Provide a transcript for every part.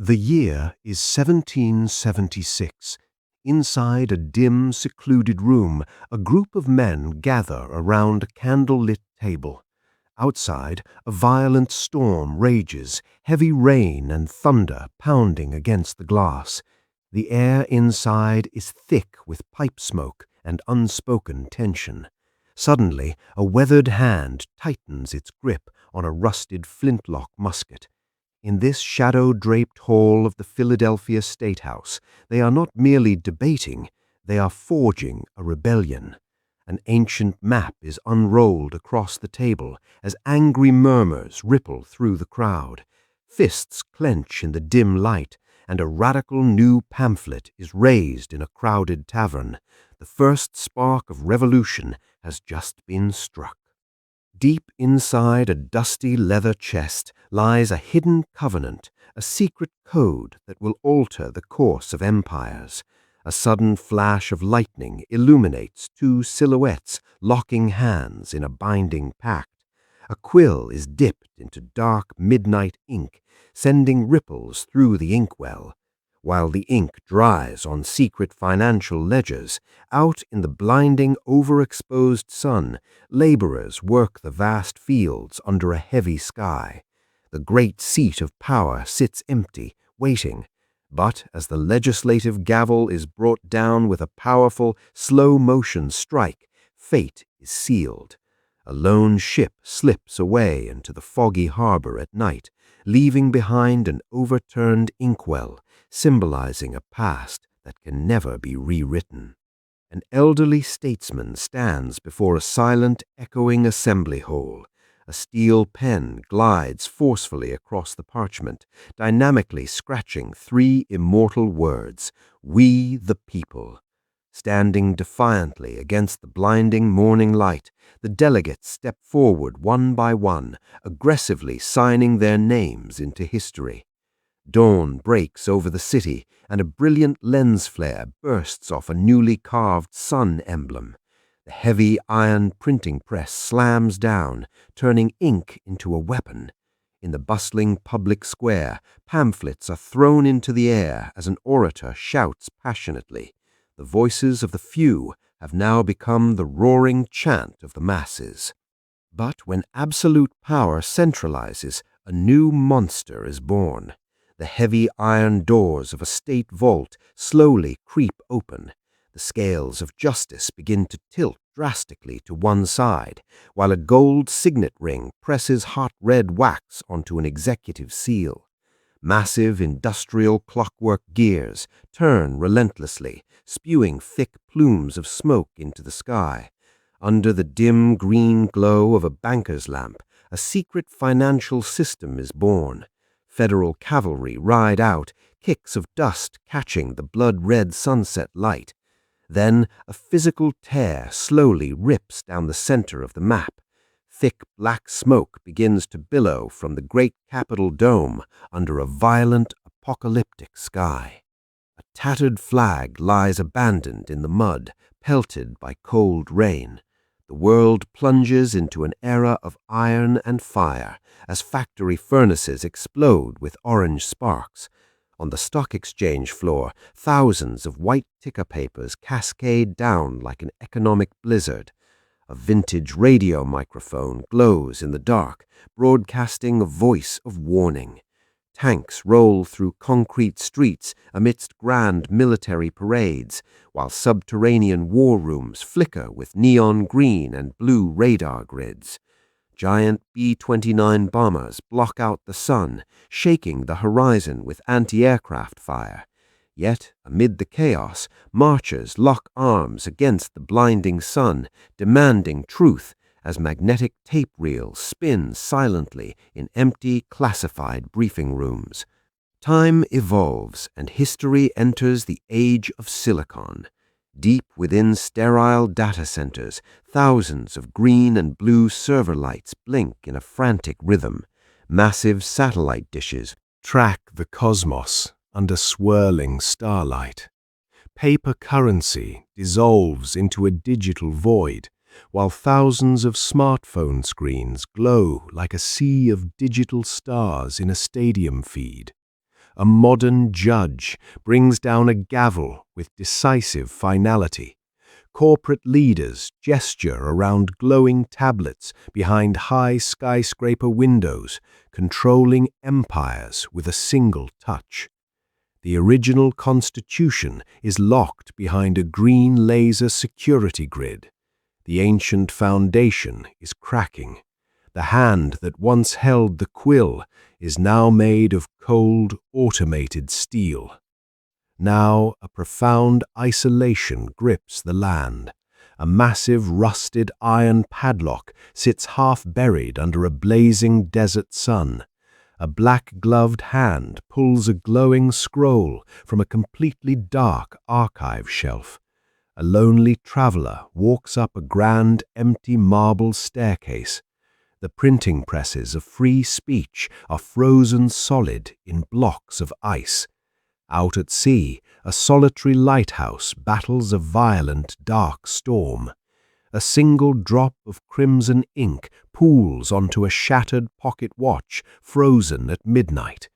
The year is 1776. Inside a dim, secluded room, a group of men gather around a candle-lit table. Outside, a violent storm rages, heavy rain and thunder pounding against the glass. The air inside is thick with pipe smoke and unspoken tension. Suddenly, a weathered hand tightens its grip on a rusted flintlock musket. In this shadow-draped hall of the Philadelphia State House, they are not merely debating, they are forging a rebellion. An ancient map is unrolled across the table as angry murmurs ripple through the crowd. Fists clench in the dim light, and a radical new pamphlet is raised in a crowded tavern. The first spark of revolution has just been struck. Deep inside a dusty leather chest lies a hidden covenant, a secret code that will alter the course of empires. A sudden flash of lightning illuminates two silhouettes locking hands in a binding pact. A quill is dipped into dark midnight ink, sending ripples through the inkwell. While the ink dries on secret financial ledgers, out in the blinding, overexposed sun, laborers work the vast fields under a heavy sky. The great seat of power sits empty, waiting. But as the legislative gavel is brought down with a powerful, slow-motion strike, fate is sealed. A lone ship slips away into the foggy harbor at night, leaving behind an overturned inkwell, symbolizing a past that can never be rewritten. An elderly statesman stands before a silent, echoing assembly hall. A steel pen glides forcefully across the parchment, dynamically scratching three immortal words, "We the People." Standing defiantly against the blinding morning light, the delegates step forward one by one, aggressively signing their names into history. Dawn breaks over the city, and a brilliant lens flare bursts off a newly carved sun emblem. The heavy iron printing press slams down, turning ink into a weapon. In the bustling public square, pamphlets are thrown into the air as an orator shouts passionately. The voices of the few have now become the roaring chant of the masses. But when absolute power centralizes, a new monster is born. The heavy iron doors of a state vault slowly creep open. The scales of justice begin to tilt drastically to one side, while a gold signet ring presses hot red wax onto an executive seal. Massive industrial clockwork gears turn relentlessly, spewing thick plumes of smoke into the sky. Under the dim green glow of a banker's lamp, a secret financial system is born. Federal cavalry ride out, kicks of dust catching the blood-red sunset light. Then a physical tear slowly rips down the center of the map. Thick black smoke begins to billow from the great Capitol dome under a violent, apocalyptic sky. A tattered flag lies abandoned in the mud, pelted by cold rain. The world plunges into an era of iron and fire as factory furnaces explode with orange sparks. On the stock exchange floor, thousands of white ticker papers cascade down like an economic blizzard. A vintage radio microphone glows in the dark, broadcasting a voice of warning. Tanks roll through concrete streets amidst grand military parades, while subterranean war rooms flicker with neon green and blue radar grids. Giant B-29 bombers block out the sun, shaking the horizon with anti-aircraft fire. Yet, amid the chaos, marchers lock arms against the blinding sun, demanding truth as magnetic tape reels spin silently in empty, classified briefing rooms. Time evolves, and history enters the age of silicon. Deep within sterile data centers, thousands of green and blue server lights blink in a frantic rhythm. Massive satellite dishes track the cosmos under swirling starlight. Paper currency dissolves into a digital void, while thousands of smartphone screens glow like a sea of digital stars in a stadium feed. a modern judge, brings down a gavel with decisive finality. Corporate leaders gesture around glowing tablets behind high skyscraper windows, controlling empires with a single touch. The original Constitution is locked behind a green laser security grid. The ancient foundation is cracking. The hand that once held the quill is now made of cold, automated steel. Now a profound isolation grips the land. A massive rusted iron padlock sits half-buried under a blazing desert sun. A black-gloved hand pulls a glowing scroll from a completely dark archive shelf. A lonely traveler walks up a grand, empty marble staircase. The printing presses of free speech are frozen solid in blocks of ice. Out at sea, a solitary lighthouse battles a violent, dark storm. A single drop of crimson ink pools onto a shattered pocket watch frozen at midnight.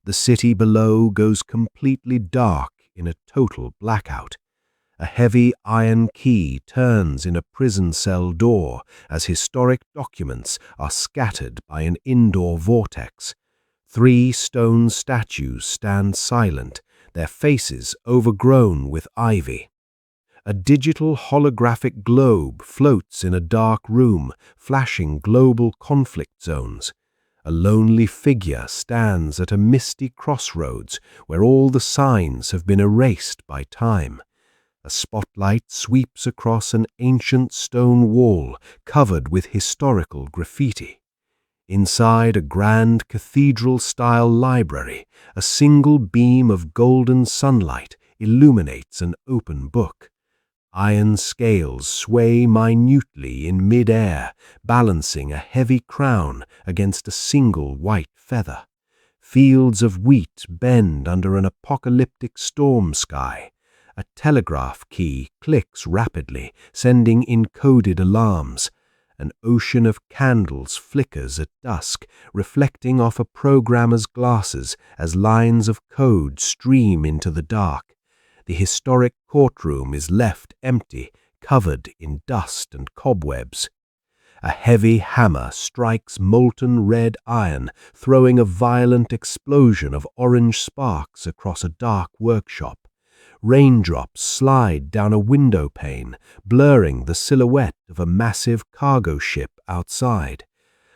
The city below goes completely dark in a total blackout. A heavy iron key turns in a prison cell door as historic documents are scattered by an indoor vortex. 3 stone statues stand silent, their faces overgrown with ivy. A digital holographic globe floats in a dark room, flashing global conflict zones. A lonely figure stands at a misty crossroads where all the signs have been erased by time. A spotlight sweeps across an ancient stone wall covered with historical graffiti. Inside a grand cathedral-style library, a single beam of golden sunlight illuminates an open book. Iron scales sway minutely in mid-air, balancing a heavy crown against a single white feather. Fields of wheat bend under an apocalyptic storm sky. A telegraph key clicks rapidly, sending encoded alarms. An ocean of candles flickers at dusk, reflecting off a programmer's glasses as lines of code stream into the dark. The historic courtroom is left empty, covered in dust and cobwebs. A heavy hammer strikes molten red iron, throwing a violent explosion of orange sparks across a dark workshop. Raindrops slide down a window pane, blurring the silhouette of a massive cargo ship outside.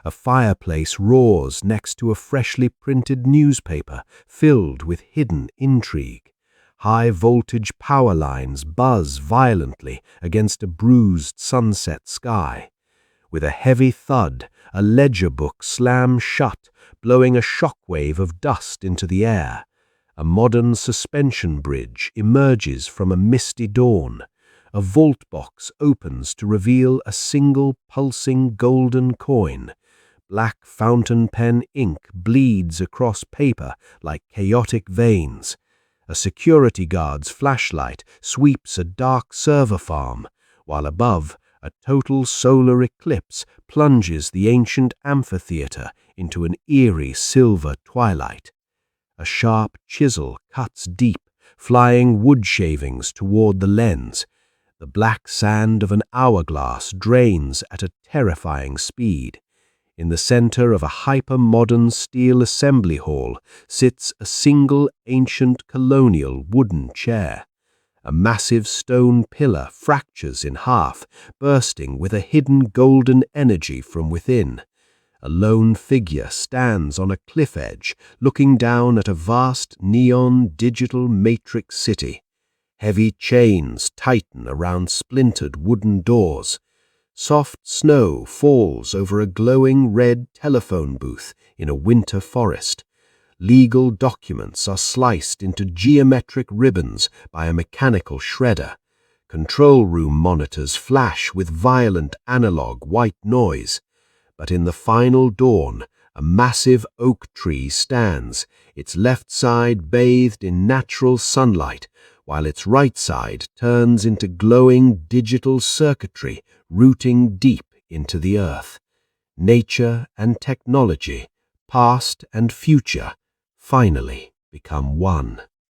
A fireplace roars next to a freshly printed newspaper filled with hidden intrigue. High-voltage power lines buzz violently against a bruised sunset sky. With a heavy thud, a ledger book slams shut, blowing a shockwave of dust into the air. A modern suspension bridge emerges from a misty dawn. A vault box opens to reveal a single pulsing golden coin. Black fountain pen ink bleeds across paper like chaotic veins. A security guard's flashlight sweeps a dark server farm, while above, a total solar eclipse plunges the ancient amphitheater into an eerie silver twilight. A sharp chisel cuts deep, flying wood shavings toward the lens. The black sand of an hourglass drains at a terrifying speed. In the center of a hyper-modern steel assembly hall sits a single ancient colonial wooden chair. A massive stone pillar fractures in half, bursting with a hidden golden energy from within. A lone figure stands on a cliff edge, looking down at a vast neon digital matrix city. Heavy chains tighten around splintered wooden doors. Soft snow falls over a glowing red telephone booth in a winter forest. Legal documents are sliced into geometric ribbons by a mechanical shredder. Control room monitors flash with violent analog white noise. But in the final dawn, a massive oak tree stands, its left side bathed in natural sunlight, while its right side turns into glowing digital circuitry rooting deep into the earth. Nature and technology, past and future, finally become one.